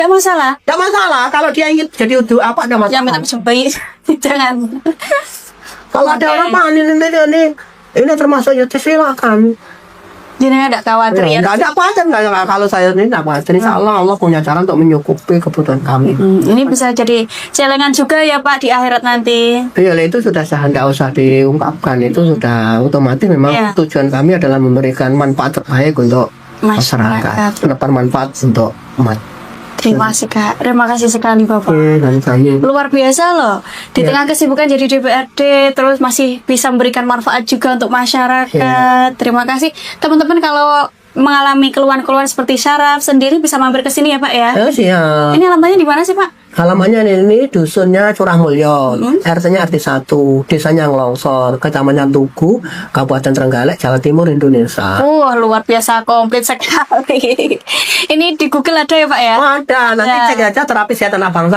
Tidak masalah. Tidak masalah kalau dia ingin jadi udu apa, tidak Yang minta masalah. bayi jangan. Kalau ada orang panik ini termasuk ya silakan. Jadi nggak khawatir ya. Nggak ada khawatir, nggak, kalau saya ini nggak khawatir. Insya Allah punya cara untuk menyukupi kebutuhan kami. Ini bisa jadi celengan juga ya Pak di akhirat nanti. Iya, itu sudah nggak usah diungkapkan, itu sudah otomatis memang Iya. tujuan kami adalah memberikan manfaat terbaik untuk masyarakat, mendapat manfaat untuk umat. Terima kasih Kak. Terima kasih sekali Bapak. Dan kami Luar biasa loh. Di tengah kesibukan jadi DPRD terus masih bisa memberikan manfaat juga untuk masyarakat. Terima kasih. Teman-teman kalau mengalami keluhan-keluhan seperti syaraf sendiri bisa mampir ke sini ya Pak ya. siap. Ini alamatnya di mana sih Pak? Halamannya ini dusunnya Curah Mulyo, RT-nya RT 1, desanya Nglongsor, kecamatan Tugu, Kabupaten Trenggalek, Jawa Timur, Indonesia. Wah luar biasa komplit sekali. Ini di Google ada ya Pak ya? Ada, nanti Ya. cek aja terapi sehat anak bangsa.